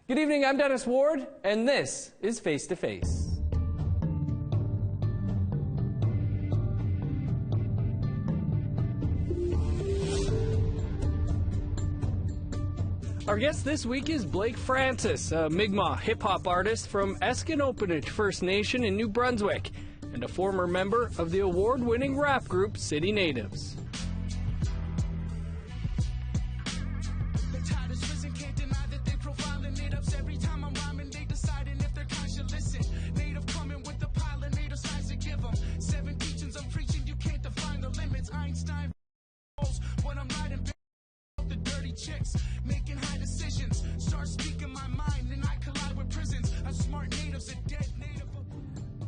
Good evening, I'm Dennis Ward, and this is Face to Face. Our guest this week is Blake Francis, a Mi'kmaq hip-hop artist from Esgenoopetitj First Nation in New Brunswick, and a former member of the award-winning rap group City Natives.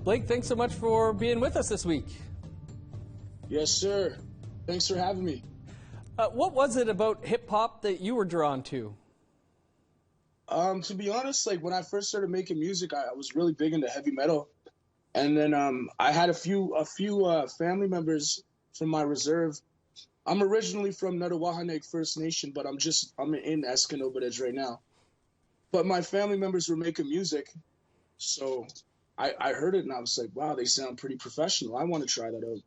Blake, thanks so much for being with us this week. Yes, sir. Thanks for having me. What was it about hip-hop that you were drawn to? To be honest, like when I first started making music, I was really big into heavy metal. And then I had a few family members from my reserve. I'm originally from APTN First Nation, but I'm in Esgenoopetitj right now. But my family members were making music, so I heard it and I was like, wow, they sound pretty professional. I want to try that out.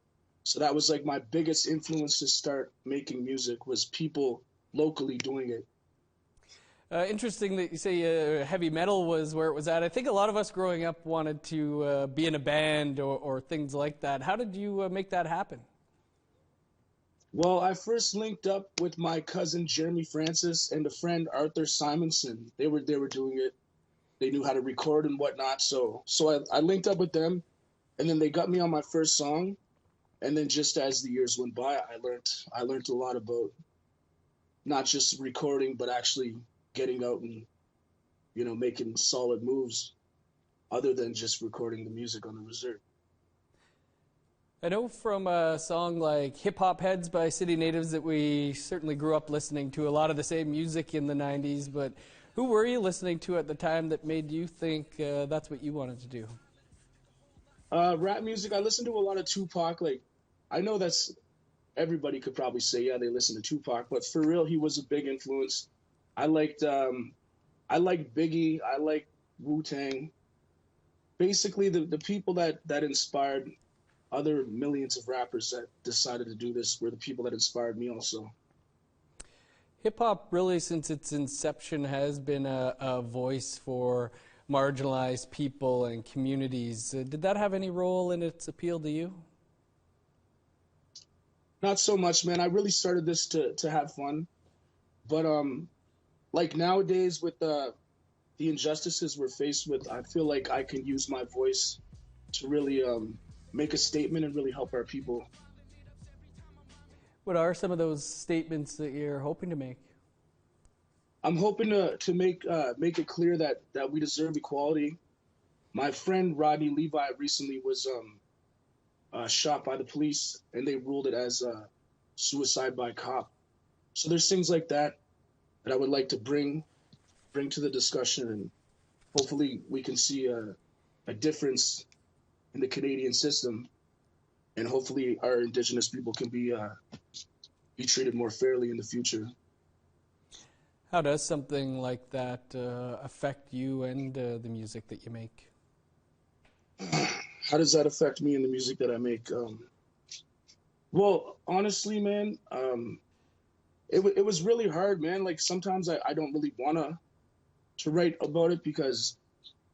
So that was like my biggest influence to start making music, was people locally doing it. Interesting that you say heavy metal was where it was at. I think a lot of us growing up wanted to be in a band or things like that. How did you make that happen? Well, I first linked up with my cousin Jeremy Francis and a friend Arthur Simonson. They were doing it. They knew how to record and whatnot, so I linked up with them, and then they got me on my first song. And then just as the years went by, I learned a lot about not just recording, but actually getting out and, you know, making solid moves other than just recording the music on the reserve. I know from a song like Hip Hop Heads by City Natives that we certainly grew up listening to a lot of the same music in the 90s, but who were you listening to at the time that made you think that's what you wanted to do? Rap music, I listened to a lot of Tupac. Like, I know that's, everybody could probably say, yeah, they listen to Tupac, but for real, he was a big influence. I liked Biggie, I liked Wu-Tang. Basically, the people that inspired other millions of rappers that decided to do this were the people that inspired me also. Hip-hop really, since its inception, has been a voice for marginalized people and communities. Did that have any role in its appeal to you? Not so much, man. I really started this to have fun. But like nowadays with the injustices we're faced with, I feel like I can use my voice to really make a statement and really help our people. What are some of those statements that you're hoping to make? I'm hoping to make it clear that we deserve equality. My friend Rodney Levi recently was shot by the police, and they ruled it as suicide by cop. So there's things like that I would like to bring to the discussion, and hopefully we can see a difference in the Canadian system, and hopefully our Indigenous people can be treated more fairly in the future. How does something like that affect you and the music that you make? How does that affect me and the music that I make? Well, honestly, man, it was really hard, man. Like sometimes I don't really want to write about it because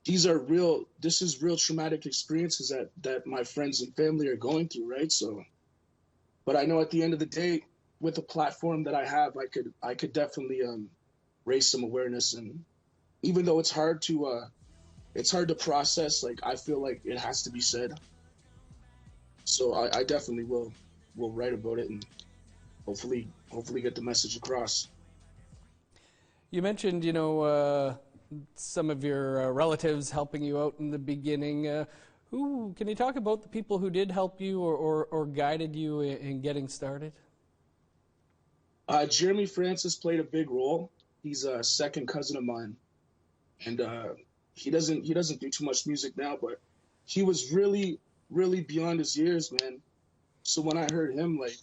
this is real traumatic experiences that my friends and family are going through, right? So, but I know at the end of the day, with the platform that I have, I could definitely raise some awareness. And even though it's hard to process, like I feel like it has to be said. So I definitely will write about it and hopefully get the message across. You mentioned, some of your relatives helping you out in the beginning. Who can you talk about the people who did help you or guided you in getting started? Jeremy Francis played a big role. He's a second cousin of mine, and he doesn't do too much music now, but he was really beyond his years, man. So when I heard him, like,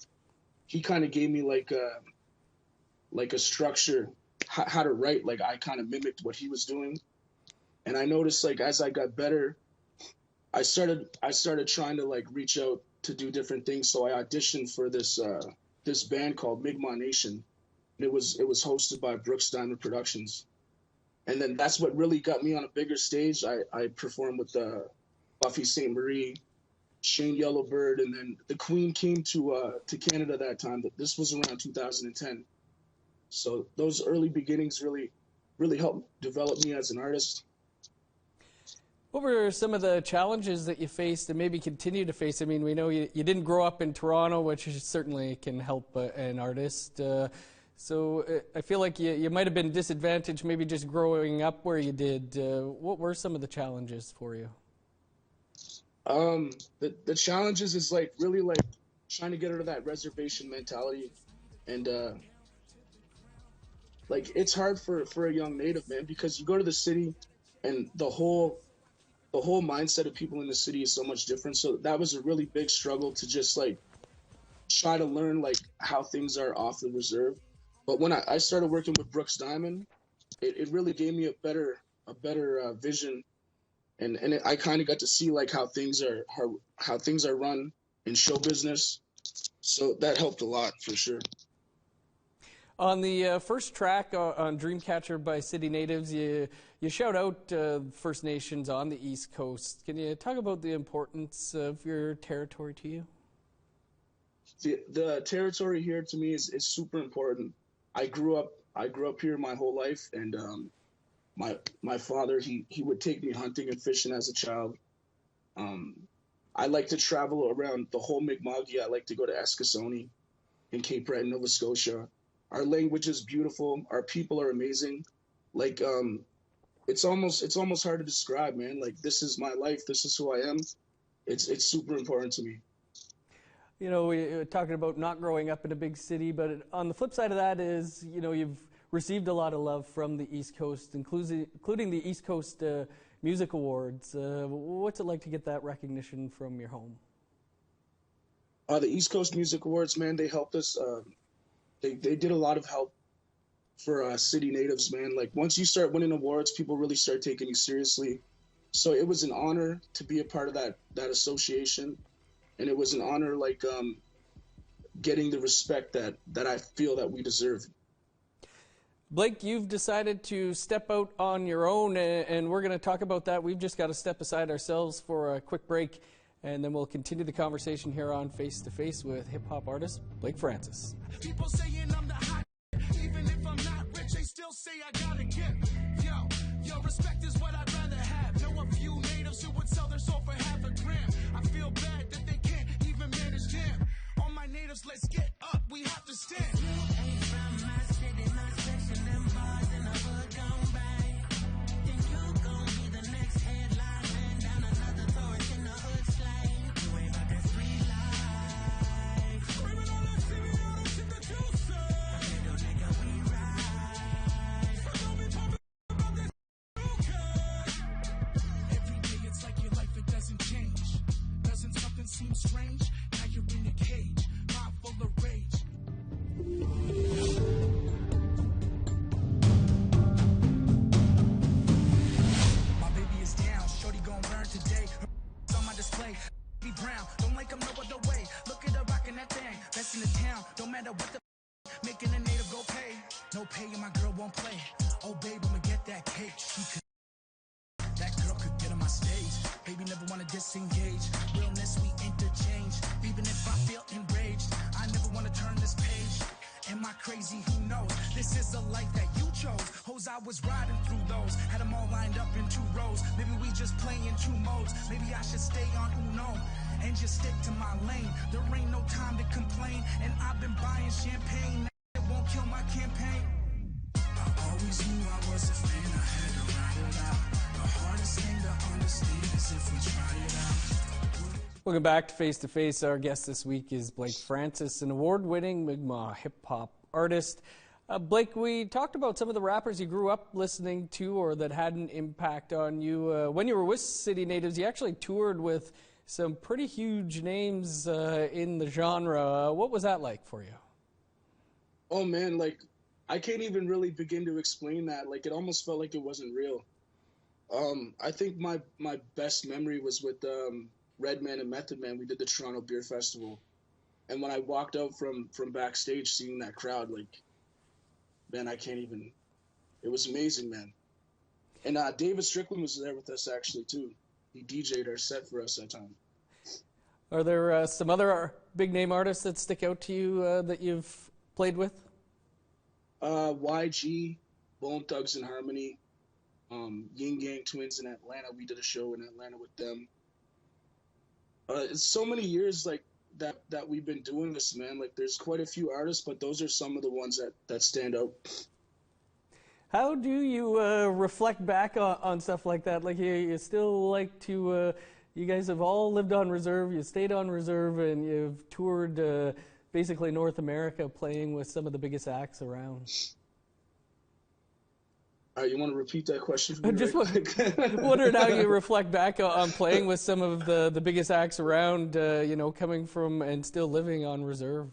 he kind of gave me like a structure how to write. Like I kind of mimicked what he was doing, and I noticed like as I got better, I started trying to like reach out to do different things. So I auditioned for this band called Mi'kmaq Nation. And it was hosted by Brooks Diamond Productions. And then that's what really got me on a bigger stage. I performed with Buffy St. Marie, Shane Yellowbird, and then the Queen came to Canada that time. This was around 2010. So those early beginnings really helped develop me as an artist. What were some of the challenges that you faced and maybe continue to face? I mean, we know you didn't grow up in Toronto, which certainly can help an artist. So I feel like you might have been disadvantaged maybe just growing up where you did. What were some of the challenges for you? The challenges is like really like trying to get out of that reservation mentality, and like it's hard for a young Native, man, because you go to the city and the whole mindset of people in the city is so much different. So that was a really big struggle to just like try to learn like how things are off the reserve. But when I started working with Brooks Diamond, it really gave me a better vision, and I kind of got to see like how things are run in show business. So that helped a lot for sure. On the first track on Dreamcatcher by City Natives, you shout out First Nations on the East Coast. Can you talk about the importance of your territory to you? The territory here to me is super important. I grew up here my whole life, and my father he would take me hunting and fishing as a child. I like to travel around the whole Mi'kmaq. I like to go to Esgenoopetitj in Cape Breton, Nova Scotia. Our language is beautiful. Our people are amazing. Like it's almost hard to describe, man. Like this is my life. This is who I am. It's super important to me. You know, we're talking about not growing up in a big city, but on the flip side of that is, you know, you've received a lot of love from the East Coast, including the East Coast Music Awards. What's it like to get that recognition from your home? The East Coast Music Awards, man, they helped us. They did a lot of help for city natives, man. Like once you start winning awards, people really start taking you seriously. So it was an honor to be a part of that association, and it was an honor like getting the respect that I feel that we deserve. Blake, you've decided to step out on your own, and we're going to talk about that. We've just got to step aside ourselves for a quick break, and then we'll continue the conversation here on Face to Face with hip-hop artist Blake Francis. People saying I'm the hot, even if I'm not rich, they still say I gotta give. Yo, respect is what I'd rather have. Know a few natives who would sell their soul for half a gram. I feel bad that they can't even manage them. All my natives, let's get up, we have to stand. You ain't from my city, my section, them bars in the hood gone by. Think you gon' be the next headline, man down another tourist in the hood slide. You ain't about that free life. Screaming all that shit that you say. Little nigga, we ride. So don't be talking about this, okay? Every day it's like your life, it doesn't change. Doesn't something seem strange? Now you're in a cage, mind full of rage. My baby is down, shorty gon' learn today. Her on my display, be brown, don't like 'em no other way. Look at her rockin' that thing, best in the town. Don't matter what the making a native go pay. No pay and my girl won't play. Oh babe, I'ma get that cake. She could, that girl could get on my stage. Baby never wanna disengage. Realness we interchange. Even if I feel enraged, I never wanna turn this page. Am I crazy? Who knows? This is a life that you chose. Hoes, I was riding through those. Had them all lined up in 2 rows. Maybe we just play in 2 modes. Maybe I should stay on Uno and just stick to my lane. There ain't no time to complain. And I've been buying champagne. It won't kill my campaign. I always knew I was a fan. I had to ride it out. The hardest thing to understand is if we try it out. Welcome back to Face to Face. Our guest this week is Blake Francis, an award-winning Mi'kmaq hip-hop artist. Blake, we talked about some of the rappers you grew up listening to or that had an impact on you. When you were with City Natives, you actually toured with some pretty huge names in the genre. What was that like for you? Oh man, like I can't even really begin to explain that. Like it almost felt like it wasn't real. I think my best memory was with Redman and Method Man. We did the Toronto Beer Festival, and when I walked out from backstage, seeing that crowd, like, man, I can't even. It was amazing, man. And David Strickland was there with us actually too. He DJ'd our set for us that time. Are there some other big name artists that stick out to you that you've played with? YG, Bone Thugs and Harmony, Yin Yang Twins in Atlanta. We did a show in Atlanta with them. It's so many years like that we've been doing this, man. Like there's quite a few artists, but those are some of the ones that stand out. How do you reflect back on stuff like that? Like you still like to, you guys have all lived on reserve, you stayed on reserve, and you've toured basically North America playing with some of the biggest acts around. You want to repeat that question for me? I just wondered how you reflect back on playing with some of the biggest acts around, you know, coming from and still living on reserve.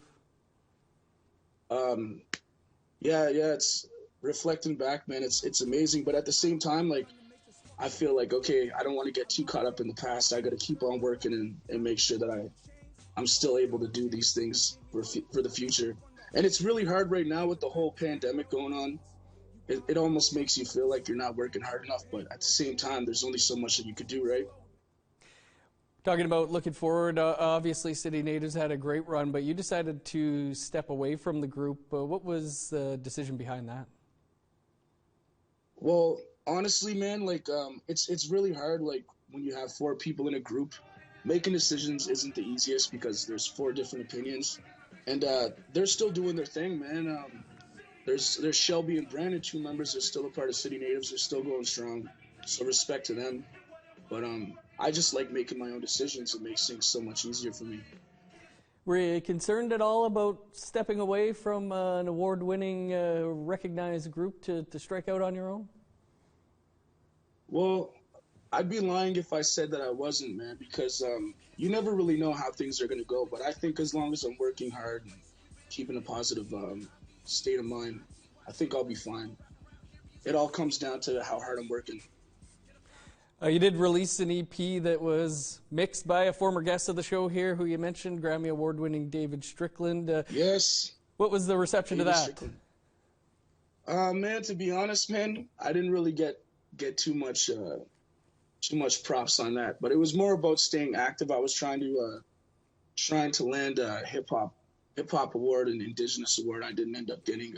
Yeah, it's reflecting back, man. It's amazing, but at the same time, like I feel like, okay, I don't want to get too caught up in the past. I got to keep on working and make sure that I'm still able to do these things for the future. And it's really hard right now with the whole pandemic going on. It almost makes you feel like you're not working hard enough, but at the same time, there's only so much that you could do, right? Talking about looking forward, obviously City Natives had a great run, but you decided to step away from the group. What was the decision behind that? Well, honestly, man, like it's really hard. Like when you have 4 people in a group, making decisions isn't the easiest because there's 4 different opinions, and they're still doing their thing, man. There's Shelby and Brandon, 2 members. They're still a part of City Natives. They're still going strong. So respect to them. But I just like making my own decisions. It makes things so much easier for me. Were you concerned at all about stepping away from an award-winning, recognized group to strike out on your own? Well, I'd be lying if I said that I wasn't, man, because you never really know how things are going to go. But I think as long as I'm working hard and keeping a positive state of mind, I think I'll be fine. It all comes down to how hard I'm working. You did release an EP that was mixed by a former guest of the show here, who you mentioned, Grammy Award-winning David Strickland. Yes. What was the reception David to that? Strickland. Man, to be honest, man, I didn't really get too much props on that, but it was more about staying active. I was trying to land a hip hop award and Indigenous award. I didn't end up getting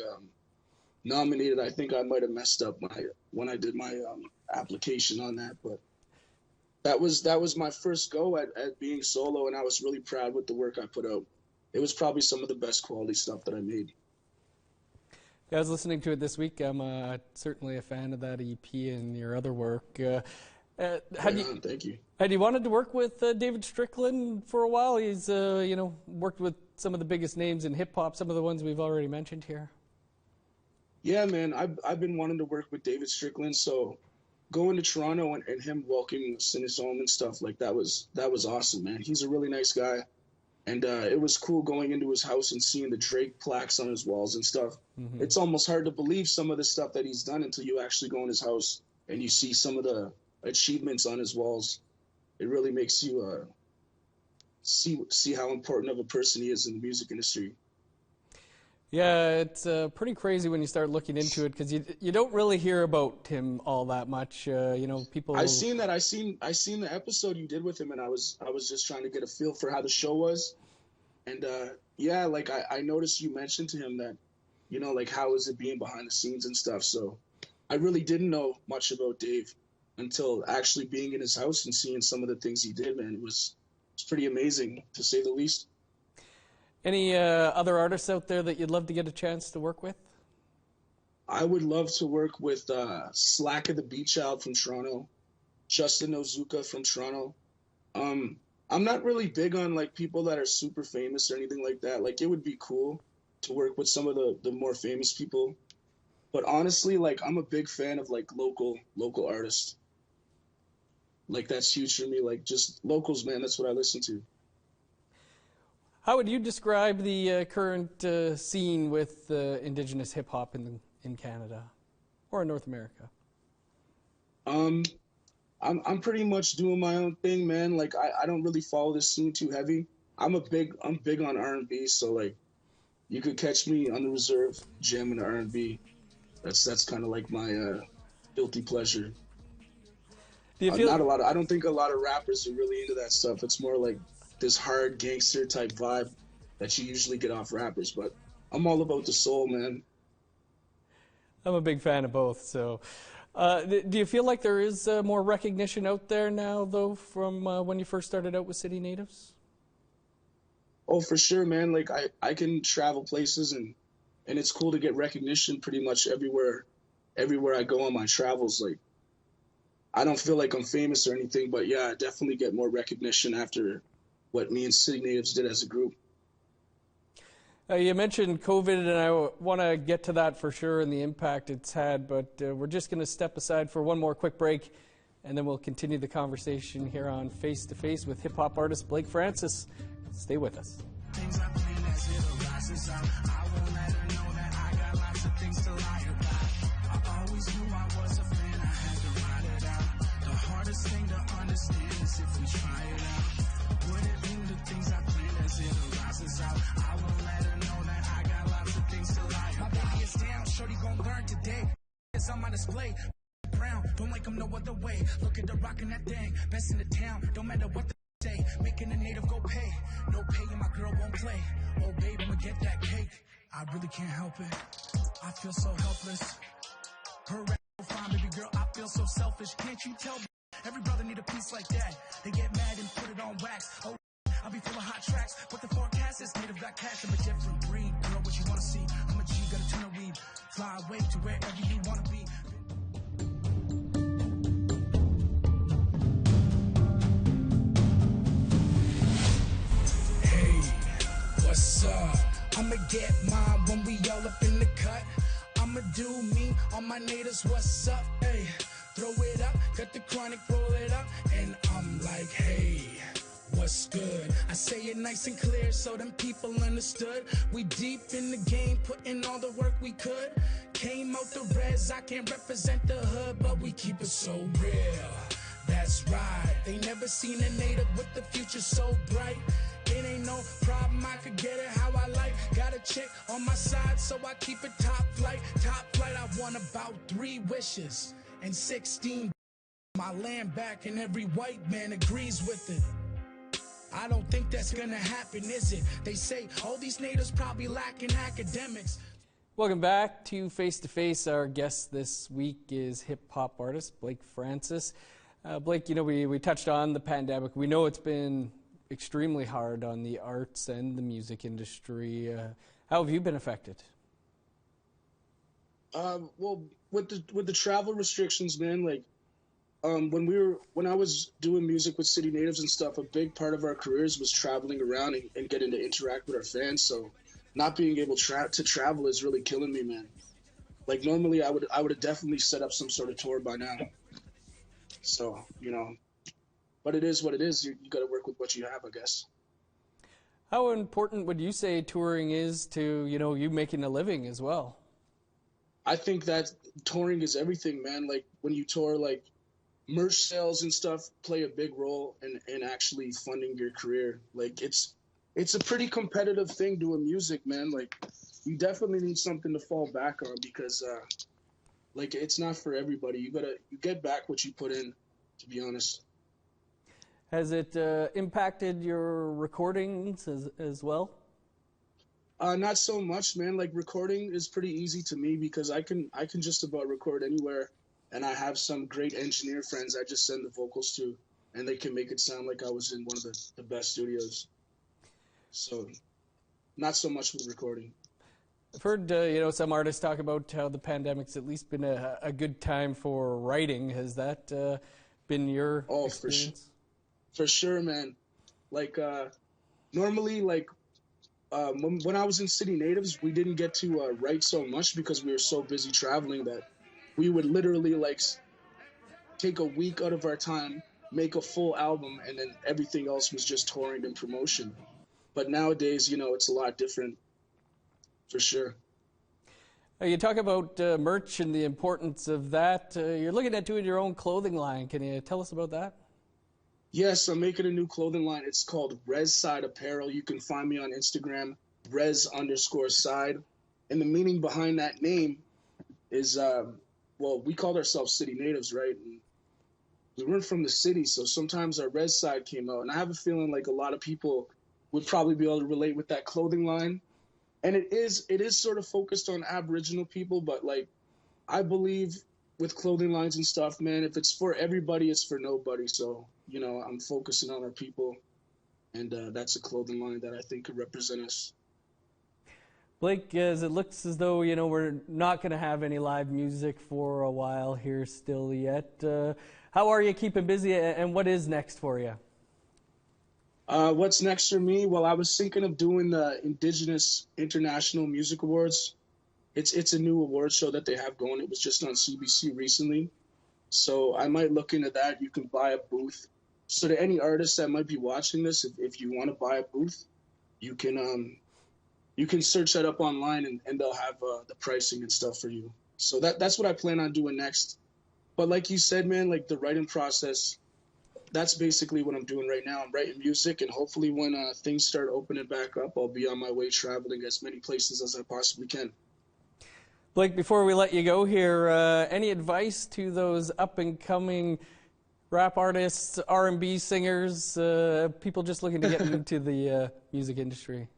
nominated. I think I might have messed up when I did my application on that, but that was my first go at being solo, and I was really proud with the work I put out. It was probably some of the best quality stuff that I made. Yeah, I was listening to it this week. I'm certainly a fan of that EP and your other work. Thank you. Had you wanted to work with David Strickland for a while? He's worked with some of the biggest names in hip hop, some of the ones we've already mentioned here. Yeah, man, I've been wanting to work with David Strickland, so going to Toronto and him welcoming us in his home and stuff, like that was awesome, man. He's a really nice guy, and it was cool going into his house and seeing the Drake plaques on his walls and stuff. Mm-hmm. It's almost hard to believe some of the stuff that he's done until you actually go in his house and you see some of the achievements on his walls. It really makes you see how important of a person he is in the music industry. Yeah, it's pretty crazy when you start looking into it, because you don't really hear about him all that much. People. I seen the episode you did with him, and I was just trying to get a feel for how the show was, and yeah, like I noticed you mentioned to him that, like how is it being behind the scenes and stuff. So I really didn't know much about Dave until actually being in his house and seeing some of the things he did. Man, it's pretty amazing, to say the least. Any other artists out there that you'd love to get a chance to work with? I would love to work with Slacker the Beat Child from Toronto, Justin Ozuka from Toronto. I'm not really big on like people that are super famous or anything like that. Like it would be cool to work with some of the more famous people. But honestly, like I'm a big fan of like local artists. Like that's huge for me. Like just locals, man. That's what I listen to. How would you describe the current scene with Indigenous hip-hop in Canada or in North America? I'm pretty much doing my own thing, man. Like I don't really follow this scene too heavy. I'm big on R&B, so like you could catch me on the reserve jamming the R&B. That's kind of like my guilty pleasure. Do you feel Not a lot of, I don't think a lot of rappers are really into that stuff. It's more like this hard gangster type vibe that you usually get off rappers, but I'm all about the soul, man. I'm a big fan of both. So, do you feel like there is more recognition out there now, though, from when you first started out with City Natives? Oh, for sure, man. Like I can travel places and it's cool to get recognition pretty much everywhere I go on my travels. Like I don't feel like I'm famous or anything, but yeah, I definitely get more recognition after what me and City Natives did as a group. You mentioned COVID, and I want to get to that for sure and the impact it's had, but we're just going to step aside for one more quick break, and then we'll continue the conversation here on Face to Face with hip-hop artist Blake Francis. Stay with us. Things I clean as it arises out. I won't let her know that I got lots of things to lie about. I always knew I was a fan, I had to ride it out. The hardest thing to understand is if we try it out. Would it mean the things I clean as it arises out? I won't let her know that I got lots of things to lie about. My baby is down, shorty gon' learn today. It's on my display. Brown, don't like 'em no other way. Look at the rockin' that thing, best in the town, don't matter what the say. Making a native go pay, no pay and my girl won't play. Oh babe, I'ma get that cake. I really can't help it. I feel so helpless. Her ass so fine, baby girl, I feel so selfish. Can't you tell me? Every brother need a piece like that. They get mad and put it on wax. Oh, I'll be full of hot tracks, but the forecast is native got cash. I'm a different breed, girl, what you wanna see? I'm a G, got a ton of weed. Fly away to wherever you wanna be. What's up? I'ma get mine when we all up in the cut. I'ma do me on my natives. What's up? Hey, throw it up, cut the chronic, roll it up, and I'm like, hey, what's good? I say it nice and clear so them people understood. We deep in the game, putting all the work we could. Came out the res, I can't represent the hood, but we keep it so real. That's right. They never seen a native with the future so bright. It ain't no problem, I could get it how I like. Got a chick on my side, so I keep it top flight. Top flight, I want about 3 wishes and 16 my land back, and every white man agrees with it. I don't think that's gonna happen, is it? They say all these natives probably lacking academics. Welcome back to Face to Face. Our guest this week is hip-hop artist Blake Francis. Blake, you know, we touched on the pandemic. We know it's been extremely hard on the arts and the music industry. How have you been affected? Well, with the travel restrictions, man, like when I was doing music with City Natives and stuff, a big part of our careers was traveling around and getting to interact with our fans. So not being able to travel is really killing me, man. Like normally I would have definitely set up some sort of tour by now. So, you know, but it is what it is. You got to work with what you have, I guess. How important would you say touring is to, you know, you making a living as well? I think that touring is everything, man. Like when you tour, like merch sales and stuff play a big role in actually funding your career. Like it's a pretty competitive thing doing music, man. Like you definitely need something to fall back on because like it's not for everybody. You get back what you put in, to be honest. Has it impacted your recordings as well? Not so much, man. Like recording is pretty easy to me because I can just about record anywhere, and I have some great engineer friends I just send the vocals to, and they can make it sound like I was in one of the best studios. So, not so much with recording. I've heard you know, some artists talk about how the pandemic's at least been a good time for writing. Has that been your experience? For sure, man. Like normally, like when I was in City Natives, we didn't get to write so much because we were so busy traveling that we would literally like take a week out of our time, make a full album, and then everything else was just touring and promotion. But nowadays, you know, it's a lot different, for sure. You talk about merch and the importance of that. You're looking at doing your own clothing line. Can you tell us about that? Yes, I'm making a new clothing line. It's called Res Side Apparel. You can find me on Instagram, res_side. And the meaning behind that name is, well, we called ourselves city natives, right? And we weren't from the city, so sometimes our res side came out. And I have a feeling like a lot of people would probably be able to relate with that clothing line. And it is sort of focused on Aboriginal people, but like I believe with clothing lines and stuff, man, if it's for everybody, it's for nobody. So, you know, I'm focusing on our people, and that's a clothing line that I think could represent us. Blake, as it looks as though, you know, we're not going to have any live music for a while here still yet. How are you keeping busy, and what is next for you? What's next for me? Well, I was thinking of doing the Indigenous International Music Awards. It's a new award show that they have going. It was just on CBC recently. So I might look into that. You can buy a booth. So to any artists that might be watching this, if you want to buy a booth, you can search that up online and they'll have the pricing and stuff for you. So that's what I plan on doing next. But like you said, man, like the writing process, that's basically what I'm doing right now. I'm writing music, and hopefully when things start opening back up, I'll be on my way traveling as many places as I possibly can. Blake, before we let you go here, any advice to those up-and-coming rap artists, R&B singers, people just looking to get into the music industry?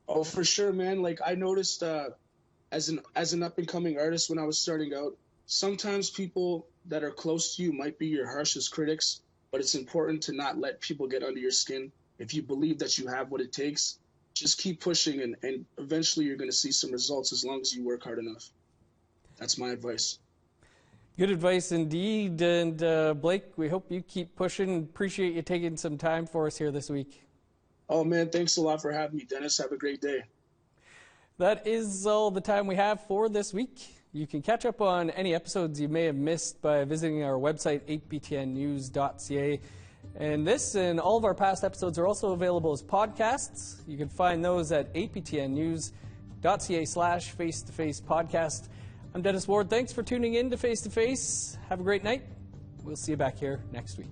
Oh, for sure, man. Like I noticed as an up-and-coming artist when I was starting out, sometimes people that are close to you might be your harshest critics, but it's important to not let people get under your skin. If you believe that you have what it takes, just keep pushing, and eventually you're going to see some results as long as you work hard enough. That's my advice. Good advice indeed. And Blake, we hope you keep pushing. Appreciate you taking some time for us here this week. Oh, man, thanks a lot for having me, Dennis. Have a great day. That is all the time we have for this week. You can catch up on any episodes you may have missed by visiting our website, aptnnews.ca. And this and all of our past episodes are also available as podcasts. You can find those at aptnnews.ca/face-to-face podcast. I'm Dennis Ward. Thanks for tuning in to Face to Face. Have a great night. We'll see you back here next week.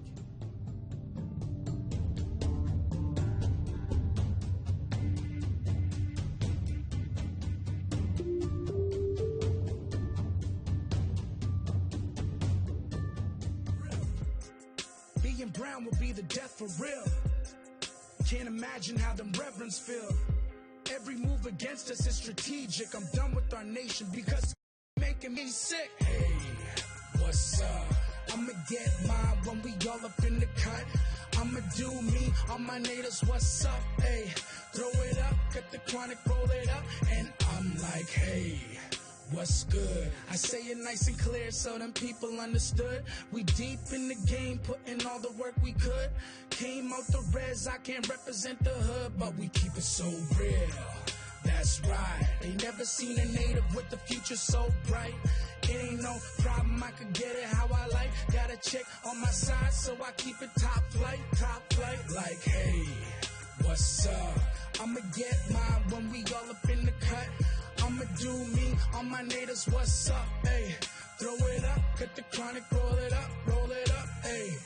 Being brown will be the death for real. Can't imagine how them reverends feel. Every move against us is strategic. I'm done with our nation because it's making me sick. Hey, what's up? I'ma get mine when we all up in the cut. I'ma do me, all my natives, what's up? Hey, throw it up, cut the chronic, roll it up, and I'm like, hey, what's good? I say it nice and clear so them people understood. We deep in the game, putting all the work we could. Came out the res, I can't represent the hood, but we keep it so real. That's right. They never seen a native with the future so bright. It ain't no problem, I could get it how I like. Got a chick on my side, so I keep it top flight. Like, hey, what's up? I'ma get mine when we all up in the cut. I'ma do me, all my natives, what's up, hey? Throw it up, cut the chronic, roll it up, hey.